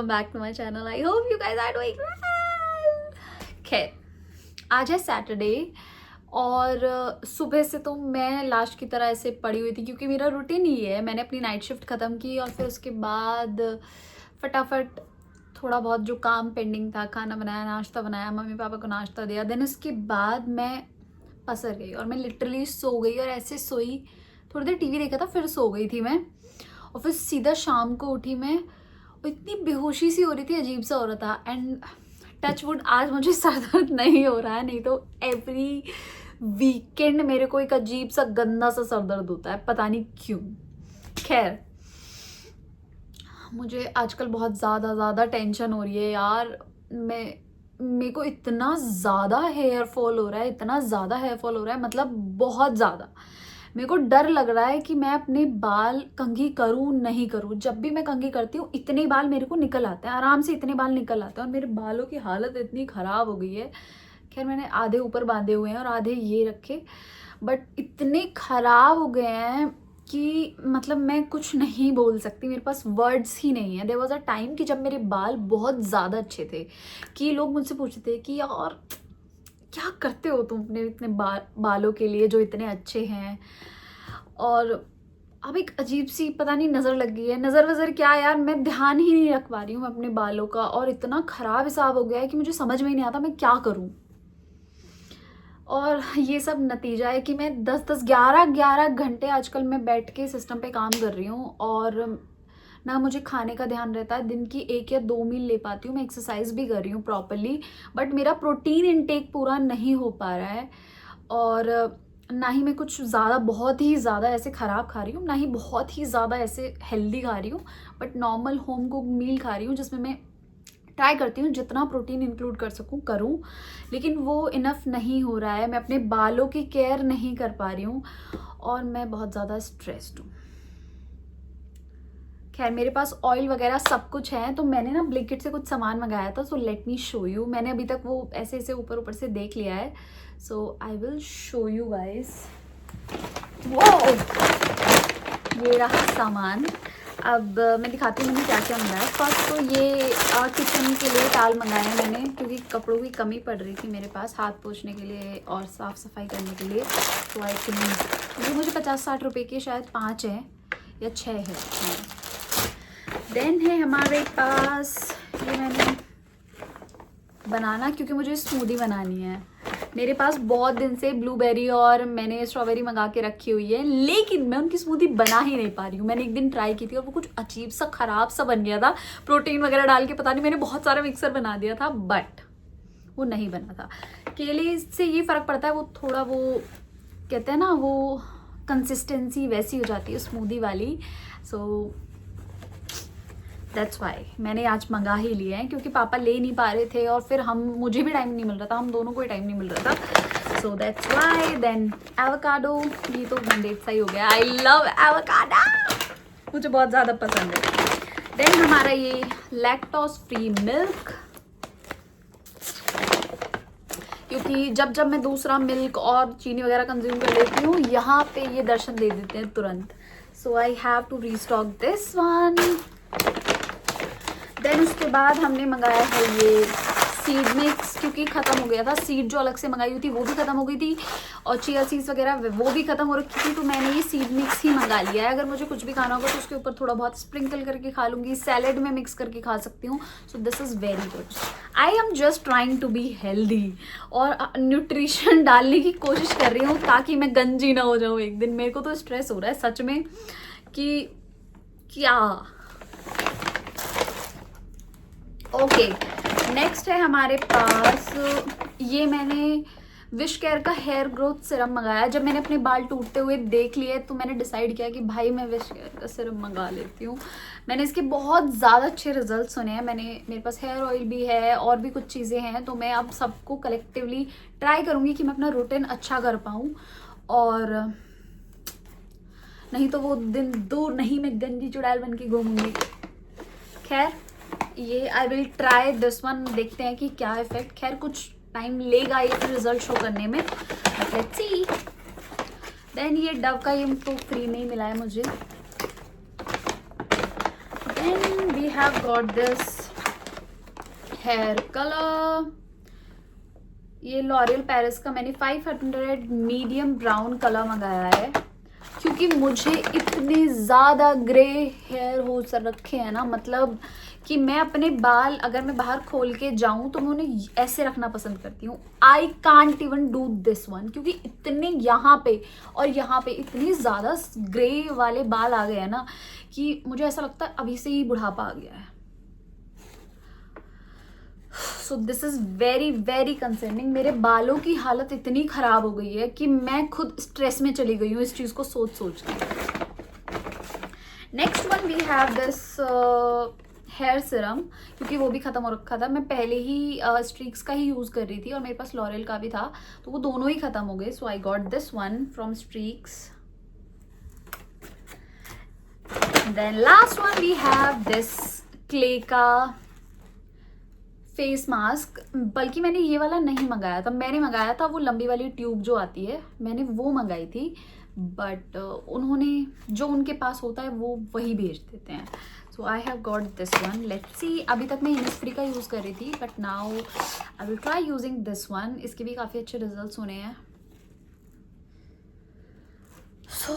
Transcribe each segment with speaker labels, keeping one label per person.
Speaker 1: Welcome back to my channel. I hope you guys are doing well. खैर, आज है Saturday और सुबह से तो मैं लास्ट की तरह ऐसे पड़ी हुई थी क्योंकि मेरा रूटीन ही है। मैंने अपनी नाइट शिफ्ट ख़त्म की और फिर उसके बाद फटाफट थोड़ा बहुत जो काम पेंडिंग था, खाना बनाया, नाश्ता बनाया, मम्मी पापा को नाश्ता दिया, देन उसके बाद मैं पसर गई और मैं लिटरली सो गई। और ऐसे सोई, थोड़ी देर टीवी देखा था, फिर सो गई थी मैं। और फिर सीधा शाम को उठी मैं, इतनी बेहोशी सी हो रही थी, अजीब सा हो रहा था। एंड टच वुड आज मुझे सर दर्द नहीं हो रहा है, नहीं तो एवरी वीकेंड मेरे को एक अजीब सा गंदा सा सर दर्द होता है, पता नहीं क्यों। खैर, मुझे आजकल बहुत ज़्यादा टेंशन हो रही है यार। मेरे को इतना ज़्यादा हेयर फॉल हो रहा है, इतना ज़्यादा हेयर फॉल हो रहा है, मतलब बहुत ज़्यादा। मेरे को डर लग रहा है कि मैं अपने बाल कंघी करूँ नहीं करूँ। जब भी मैं कंघी करती हूँ इतने बाल मेरे को निकल आते हैं, आराम से इतने बाल निकल आते हैं। और मेरे बालों की हालत इतनी ख़राब हो गई है। खैर, मैंने आधे ऊपर बांधे हुए हैं और आधे ये रखे, बट इतने ख़राब हो गए हैं कि मतलब मैं कुछ नहीं बोल सकती, मेरे पास वर्ड्स ही नहीं है। देयर वॉज अ टाइम कि जब मेरे बाल बहुत ज़्यादा अच्छे थे, कि लोग मुझसे पूछते थे कि यार क्या करते हो तुम अपने इतने बालों के लिए जो इतने अच्छे हैं। और अब एक अजीब सी पता नहीं नज़र लग गई है। नज़र वज़र क्या यार, मैं ध्यान ही नहीं रख पा रही हूँ अपने बालों का, और इतना ख़राब हिसाब हो गया है कि मुझे समझ में ही नहीं आता मैं क्या करूँ। और ये सब नतीजा है कि मैं 10-10, 11-11 घंटे आजकल मैं बैठ के सिस्टम पे काम कर रही हूँ। और ना मुझे खाने का ध्यान रहता है, दिन की 1 या 2 मील ले पाती हूँ। मैं एक्सरसाइज भी कर रही हूँ प्रॉपरली, बट मेरा प्रोटीन इनटेक पूरा नहीं हो पा रहा है। और ना ही मैं कुछ ज़्यादा बहुत ही ज़्यादा ऐसे ख़राब खा रही हूँ, ना ही बहुत ही ज़्यादा ऐसे हेल्दी खा रही हूँ, बट नॉर्मल होम कुक मील खा रही हूँ जिसमें मैं ट्राई करती हूँ जितना प्रोटीन इंक्लूड कर सकूँ करूँ, लेकिन वो इनफ नहीं हो रहा है। मैं अपने बालों की केयर नहीं कर पा रही हूँ और मैं बहुत ज़्यादा स्ट्रेस्ड हूँ। खैर, मेरे पास ऑयल वगैरह सब कुछ है, तो मैंने ना ब्लिंकिट से कुछ सामान मंगाया था, so let me show you. मैंने अभी तक वो ऐसे ऐसे ऊपर ऊपर से देख लिया है, so I will show you guys. वो ये रहा सामान। अब मैं दिखाती हूँ मैंने क्या क्या मंगाया। फर्स्ट तो ये किचन के लिए टाल मंगाए हैं मैंने, क्योंकि कपड़ों की कमी पड़ रही थी मेरे पास हाथ पोंछने के लिए और साफ़ सफाई करने के लिए। तो आई थिंक ये मुझे 50-60 रुपये के शायद 5 है या 6 है। देन है हमारे पास ये, मैंने बनाना, क्योंकि मुझे स्मूदी बनानी है। मेरे पास बहुत दिन से ब्लूबेरी और मैंने स्ट्रॉबेरी मंगा के रखी हुई है, लेकिन मैं उनकी स्मूदी बना ही नहीं पा रही हूँ। मैंने एक दिन ट्राई की थी और वो कुछ अजीब सा ख़राब सा बन गया था, प्रोटीन वगैरह डाल के, पता नहीं मैंने बहुत सारा मिक्सर बना दिया था, बट वो नहीं बना था। केले से ये फ़र्क पड़ता है, वो थोड़ा वो कहते हैं ना, वो कंसिस्टेंसी वैसी हो जाती है स्मूदी वाली। सो दैट्स वाई मैंने आज मंगा ही लिया है, क्योंकि पापा ले नहीं पा रहे थे और फिर मुझे भी टाइम नहीं मिल रहा था, हम दोनों को ही टाइम नहीं मिल रहा था। So that's why. Then avocado, ये तो मैंडेट सा ही हो गया। आई लव एवोकाडो, मुझे बहुत ज़्यादा पसंद है। देन हमारा ये लैक्टोज फ्री मिल्क, क्योंकि जब जब मैं दूसरा मिल्क और चीनी वगैरह कंज्यूम कर लेती हूँ, यहाँ पे ये दर्शन दे देते हैं तुरंत। So I have to restock this one. Then उसके बाद हमने मंगाया है ये सीड मिक्स, क्योंकि ख़त्म हो गया था। सीड जो अलग से मंगाई हुई थी वो भी ख़त्म हो गई थी, और चिया सीड्स वगैरह वो भी ख़त्म हो रखी थी, तो मैंने ये सीड मिक्स ही मंगा लिया है। अगर मुझे कुछ भी खाना होगा तो उसके ऊपर थोड़ा बहुत स्प्रिंकल करके खा लूँगी, सैलेड में मिक्स करके खा सकती हूँ। So this is very good. I am just trying to be healthy और न्यूट्रिशन डालने की कोशिश कर रही हूँ ताकि मैं गंजी ना हो जाऊँ एक दिन। मेरे को तो स्ट्रेस हो रहा है सच में कि क्या। ओके, नेक्स्ट है हमारे पास ये, मैंने विश केयर का हेयर ग्रोथ सिरम मंगाया। जब मैंने अपने बाल टूटते हुए देख लिए तो मैंने डिसाइड किया कि भाई मैं विश केयर का सिरम मंगा लेती हूँ। मैंने इसके बहुत ज़्यादा अच्छे रिजल्ट सुने हैं। मेरे पास हेयर ऑयल भी है और भी कुछ चीज़ें हैं, तो मैं अब सबको कलेक्टिवली ट्राई करूँगी कि मैं अपना रूटीन अच्छा कर पाऊँ, और नहीं तो वो दिन दूर नहीं मैं गंजी चुड़ैल बन के घूमूंगी। खैर, ये आई विल ट्राई दिस वन, देखते हैं कि क्या इफेक्ट। खैर, कुछ टाइम लेगा ये रिजल्ट शो करने में, बट लेट्स सी। देन ये डव का ये तो फ्री में ही मिला है मुझे। Then we have got this hair colour, ये लॉरियल पेरिस का मैंने 500 मीडियम ब्राउन कलर मंगाया है, क्योंकि मुझे इतने ज़्यादा ग्रे हेयर हो रखे हैं ना, मतलब कि मैं अपने बाल अगर मैं बाहर खोल के जाऊं तो मैं उन्हें ऐसे रखना पसंद करती हूँ. I can't even do this one, क्योंकि इतने यहाँ पे और यहाँ पे इतने ज़्यादा ग्रे वाले बाल आ गए हैं ना कि मुझे ऐसा लगता है अभी से ही बुढ़ापा आ गया है. सो this is very very concerning. मेरे बालों की हालत इतनी ख़राब हो गई है कि मैं खुद स्ट्रेस में चली गई हूँ इस चीज़ को सोच सोच के. Next one we have this hair serum, क्योंकि वो भी ख़त्म हो रखा था. मैं पहले ही स्ट्रीक्स का ही यूज़ कर रही थी और मेरे पास लॉरियल का भी था, तो वो दोनों ही ख़त्म हो गए. So I got this one from Streax. Then last one we have this clay का फेस मास्क. बल्कि मैंने ये वाला नहीं मंगाया था, मैंने मंगाया था वो लंबी वाली ट्यूब जो आती है, मैंने वो मंगाई थी. बट उन्होंने जो उनके पास होता है वो वही भेज देते हैं. So I have got this one. Let's see. अभी तक मैं इनिसफ्री का यूज़ कर रही थी, but now I will try using this one. इसके भी काफ़ी अच्छे रिजल्ट्स होने हैं. सो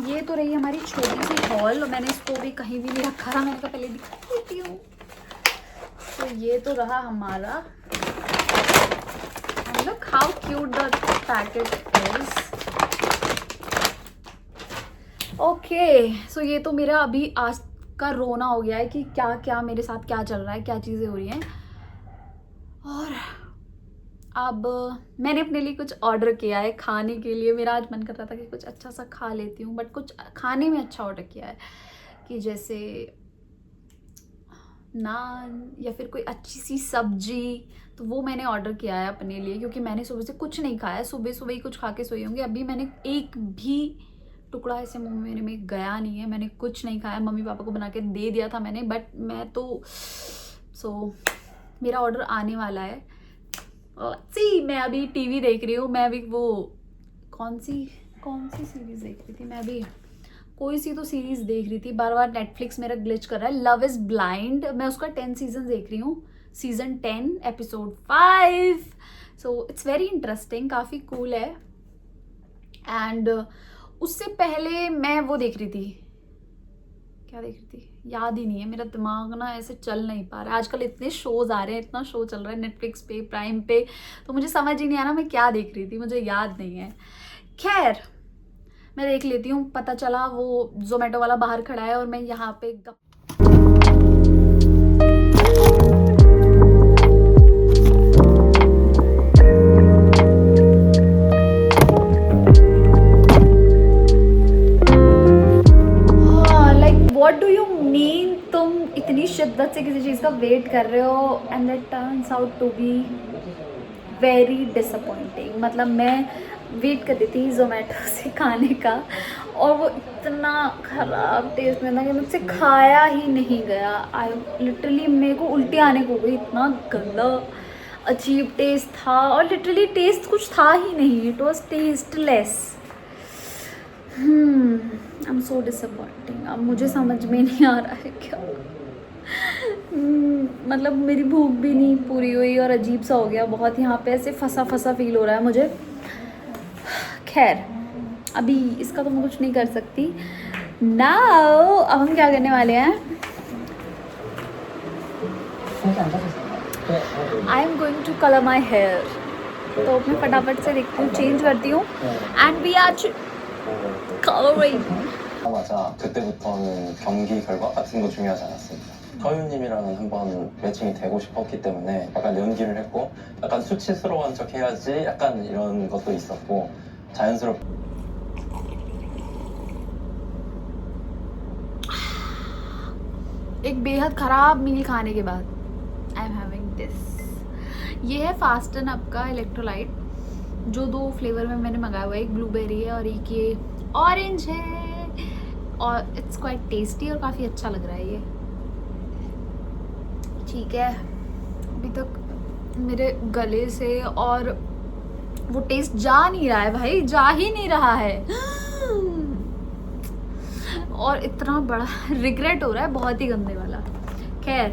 Speaker 1: ये तो रही हमारी छोटी सी हॉल. मैंने इसको भी कहीं भी नहीं रखा था, मैंने कहा पहले दिखा देती हूँ. तो ये तो रहा हमारा. And look how cute the packet is. Okay, so ये तो मेरा अभी आज का रोना हो गया है कि क्या क्या मेरे साथ क्या चल रहा है, क्या चीज़ें हो रही हैं. और अब मैंने अपने लिए कुछ ऑर्डर किया है खाने के लिए. मेरा आज मन कर रहा था कि कुछ अच्छा सा खा लेती हूँ, बट कुछ खाने में अच्छा ऑर्डर किया है कि जैसे नान या फिर कोई अच्छी सी सब्जी. तो वो मैंने ऑर्डर किया है अपने लिए, क्योंकि मैंने सुबह से कुछ नहीं खाया. सुबह सुबह ही कुछ खा के सोई होंगी. अभी मैंने एक भी टुकड़ा ऐसे मुंह मेरे में गया नहीं है. मैंने कुछ नहीं खाया. मम्मी पापा को बना के दे दिया था मैंने, बट मैं तो मेरा ऑर्डर आने वाला है. सी मैं अभी टीवी देख रही हूँ. मैं अभी वो कौन सी सीरीज़ देख रही थी. मैं अभी कोई सी तो सीरीज़ देख रही थी. बार बार नेटफ्लिक्स मेरा ग्लिच कर रहा है. Love is blind. मैं उसका 10 सीजन देख रही हूँ. Season 10 episode 5. So it's very interesting, काफ़ी कूल है. एंड उससे पहले मैं वो देख रही थी, क्या देख रही थी याद ही नहीं है. मेरा दिमाग ना ऐसे चल नहीं पा रहा है. आजकल इतने शोज़ आ रहे हैं, इतना शो चल रहा है नेटफ्लिक्स पे, प्राइम पे, तो मुझे समझ ही नहीं आ रहा मैं क्या देख रही थी. मुझे याद नहीं है. खैर मैं देख लेती हूँ. पता चला वो जोमेटो वाला बाहर खड़ा है और मैं यहाँ पे व्हाट डू यू मीन तुम इतनी शिद्दत से किसी चीज़ का वेट कर रहे हो and that turns out to be very disappointing. मतलब मैं वेट कर रही थी जोमेटो से खाने का और वो इतना ख़राब टेस्ट में था कि मुझसे खाया ही नहीं गया. आई लिटरली मेरे को उल्टी आने को गई. इतना गंदा अजीब टेस्ट था और लिटरली टेस्ट कुछ था ही नहीं. It was tasteless. I am so disappointing. अब मुझे समझ में नहीं आ रहा है क्या. मतलब मेरी भूख भी नहीं पूरी हुई और अजीब सा हो गया बहुत. यहाँ पे ऐसे फंसा फंसा फील हो रहा है मुझे. खैर अभी इसका तो मैं कुछ नहीं कर सकती. नाउ अब हम क्या करने वाले हैं. I am going to colour my hair. तो मैं फटाफट से देखती हूँ, चेंज करती हूँ एंड वी आर coloring.
Speaker 2: 맞아. 그때부터는 경기 결과 같은 거 중요하지 않았습니다. 서윤님이랑은 한번 매칭이 되고 싶었기 때문에 약간 연기를 했고 약간 수치스러운 척 해야지 약간 이런 것도 있었고 자연스럽게.
Speaker 1: एक बेहद ख़राब मील खाने के बाद आई एम हैविंग दिस. ये है फास्टन अप का इलेक्ट्रोलाइट, जो 2 फ्लेवर में मैंने मंगाया हुआ है. एक ब्लूबेरी है और एक ये ऑरेंज है. और इट्स क्वाइट टेस्टी और काफ़ी अच्छा लग रहा है ये. ठीक है, अभी तक मेरे गले से और वो टेस्ट जा नहीं रहा है भाई, जा ही नहीं रहा है. और इतना बड़ा रिग्रेट हो रहा है, बहुत ही गंदे वाला. खैर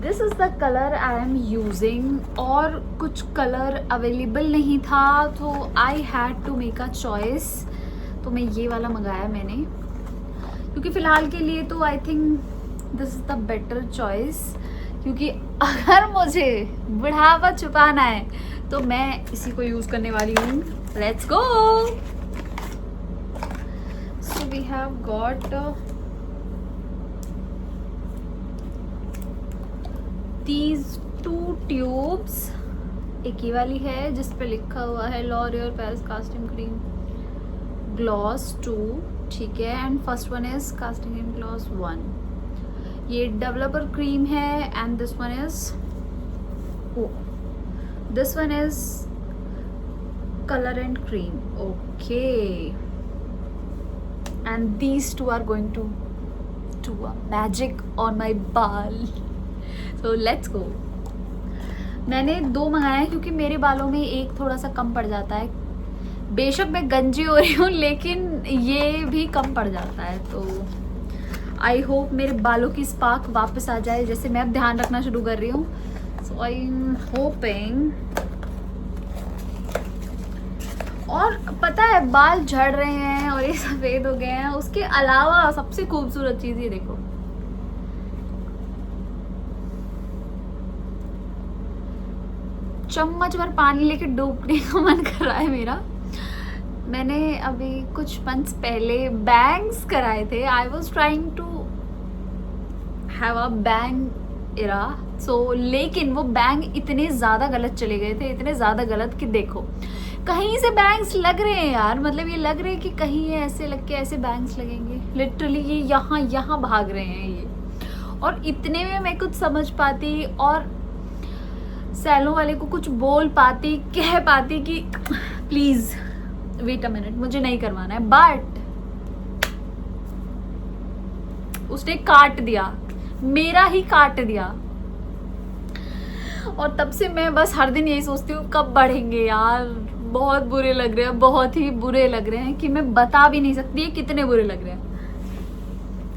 Speaker 1: this is the colour I am using. और कुछ कलर अवेलेबल नहीं था तो I had to make a choice. तो मैं ये वाला मंगाया मैंने, क्योंकि फ़िलहाल के लिए तो I think this is the better choice. क्योंकि अगर मुझे बुढ़ापा छुपाना है तो मैं इसी को यूज़ करने वाली हूँ। Let's go. So we have got these 2 tubes. एक ये वाली है जिस पे लिखा हुआ है L'Oréal Paris casting cream gloss 2, ठीक है। And first one is casting cream gloss 1। ये डेवलपर क्रीम है and this one is colour and cream, okay. And these 2 are going to do a magic on my बाल। So let's go. मैंने 2 मंगाए हैं क्योंकि मेरे बालों में एक थोड़ा सा कम पड़ जाता है। बेशक मैं गंजी हो रही हूँ लेकिन ये भी कम पड़ जाता है। तो आई होप मेरे बालों की स्पार्क वापस आ जाए, जैसे मैं अब ध्यान रखना शुरू कर रही हूँ। सो आई एम होपिंग। और पता है बाल झड़ रहे हैं और ये सफ़ेद हो गए हैं। उसके अलावा सबसे खूबसूरत चीज़ ये देखो, चम्मच भर पानी लेके डूबने का मन कर रहा है मेरा। मैंने अभी कुछ मंथ्स पहले बैंग्स कराए थे। I was trying to have a bang era. So लेकिन वो बैंग इतने ज़्यादा गलत चले गए थे, इतने ज़्यादा गलत कि देखो कहीं से बैंग्स लग रहे हैं यार। मतलब ये लग रहे हैं कि कहीं ये ऐसे लग के ऐसे बैंग्स लगेंगे। लिटरली ये यहाँ भाग रहे हैं ये। और इतने में मैं कुछ समझ पाती और सैलून वाले को कुछ बोल पाती, कह पाती कि प्लीज वेट अ मिनट, मुझे नहीं करवाना है। बट उसने काट दिया, मेरा ही काट दिया। और तब से मैं बस हर दिन यही सोचती हूँ कब बढ़ेंगे यार। बहुत बुरे लग रहे हैं, बहुत ही बुरे लग रहे हैं कि मैं बता भी नहीं सकती है कितने बुरे लग रहे हैं।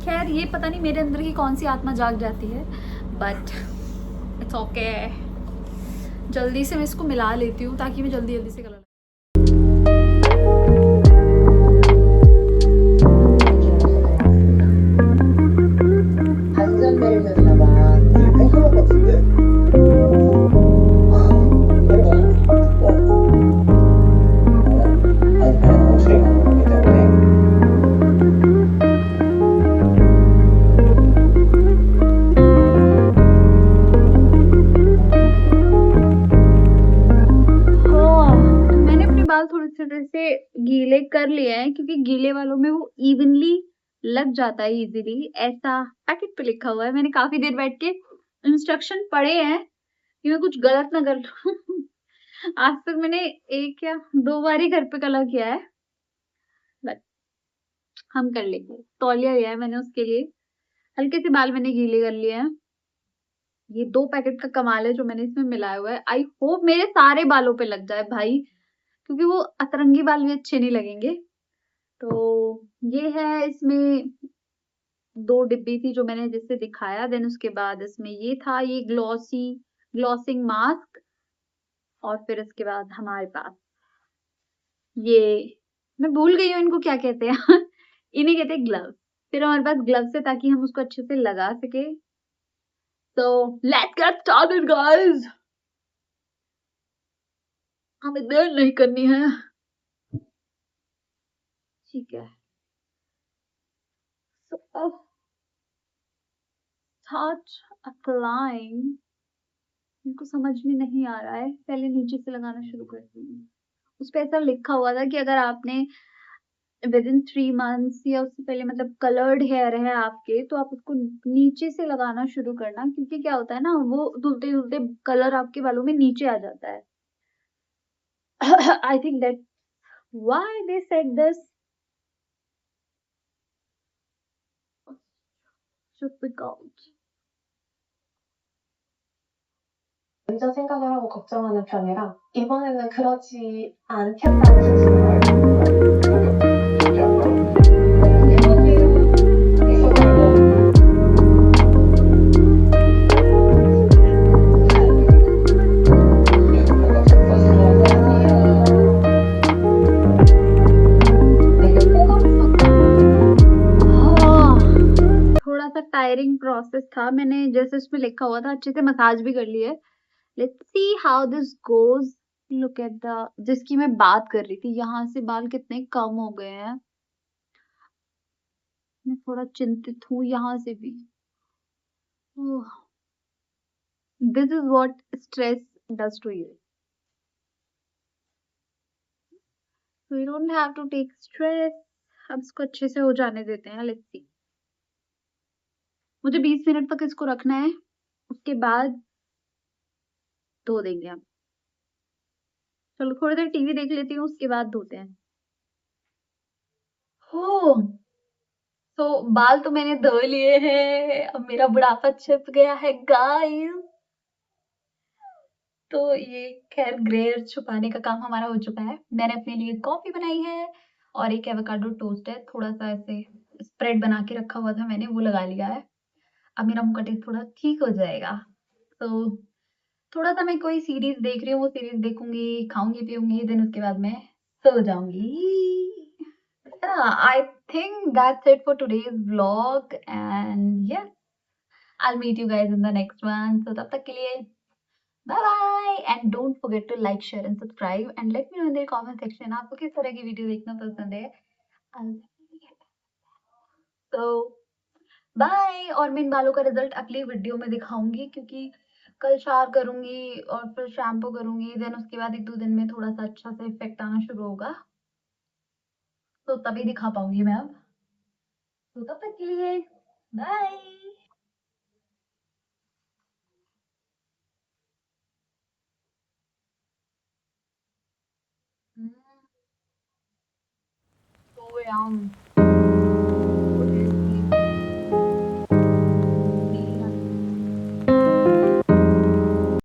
Speaker 1: खैर ये पता नहीं मेरे अंदर की कौन सी आत्मा जाग जाती है, बट इट्स ओके। जल्दी से मैं इसको मिला लेती हूँ ताकि मैं जल्दी से कलर। थोड़े थोड़े से गीले कर लिए हैं क्योंकि गीले वालों में वो इवनली लग जाता है इजीली। ऐसा पैकेट पे लिखा हुआ है। मैंने काफी देर बैठ के इंस्ट्रक्शन पढ़े हैं कि मैं कुछ गलत ना कर लूं। आज तक मैंने 1 या 2 बार ही घर पे कलर किया है, बट हम कर लेंगे। तौलिया लिया है मैंने उसके लिए। हल्के से बाल मैंने गीले कर लिए हैं। ये 2 पैकेट का कमाल है जो मैंने इसमें मिलाया हुआ है। आई होप मेरे सारे बालों पे लग जाए भाई, क्योंकि वो अतरंगी बाल भी अच्छे नहीं लगेंगे। तो ये है, इसमें 2 डिब्बी थी जो मैंने जिससे दिखाया। देन उसके बाद इसमें ये था, ये ग्लॉसिंग मास्क। और फिर इसके बाद हमारे पास ये, मैं भूल गई हूँ इनको क्या कहते हैं। इन्हें कहते हैं ग्लव्स। फिर हमारे पास ग्लव्स है ताकि हम उसको अच्छे से लगा सके। तो लेट्स गेट स्टार्टेड गाइस। हमें देर नहीं करनी है, ठीक है। So start applying। इनको समझ में नहीं आ रहा है, पहले नीचे से लगाना शुरू करती हूँ। उस पे ऐसा लिखा हुआ था कि अगर आपने विद इन 3 मंथ्स या उससे पहले मतलब कलर्ड हेयर है आपके, तो आप उसको नीचे से लगाना शुरू करना, क्योंकि क्या होता है ना, वो धुलते धुलते कलर आपके बालों में नीचे आ जाता है। I think that why they said this.
Speaker 3: 먼저 생각을 하고 걱정하는 편이라 이번에는 그러지 않겠다는 자신감을
Speaker 1: process था, मैंने जैसे उसमें लिखा हुआ था अच्छे से मसाज भी कर ली है। Let's see how this goes. Look at the, जिसकी मैं बात कर रही थी, यहाँ से बाल कितने कम हो गए हैं। मैं थोड़ा चिंतित हूँ यहाँ से भी। This is what stress does to you. So you don't have to take stress. अब इसको अच्छे से हो जाने देते हैं। Let's see. मुझे 20 मिनट तक इसको रखना है, उसके बाद धो देंगे हम। चलो थोड़ी देर टीवी देख लेती हूँ, उसके बाद धोते हैं। हो तो बाल तो मैंने धो लिए हैं, अब मेरा बुढ़ापा छिप गया है गाइस। तो ये खैर ग्रे हेयर छुपाने का काम हमारा हो चुका है। मैंने अपने लिए कॉफी बनाई है और एक एवोकाडो टोस्ट है, थोड़ा सा ऐसे स्प्रेड बना के रखा हुआ था मैंने, वो लगा लिया है। अब मेरा मुंह का टेस्ट थोड़ा ठीक हो जाएगा। तो थोड़ा सा मैं कोई सीरीज देख रही हूँ, वो सीरीज देखूंगी, खाऊंगी पीऊंगी, देन उसके बाद मैं सो जाऊंगी। I think that's it for today's vlog, and yes, I'll meet you guys in the next one. So तब तक के लिए bye bye, and don't forget to like, share and subscribe, and let me know in the comment section आपको किस तरह की video देखना पसंद है। I'll so bye. और मैं इन बालों का रिजल्ट अगली वीडियो में दिखाऊंगी, क्योंकि कल शावर करूंगी और फिर शैम्पू करूंगी, देन उसके बाद 1-2 दिन में थोड़ा सा अच्छा सा इफेक्ट आना शुरू होगा, तो तभी दिखा पाऊंगी मैं अब। तो तब तक के लिए बाय। So yum.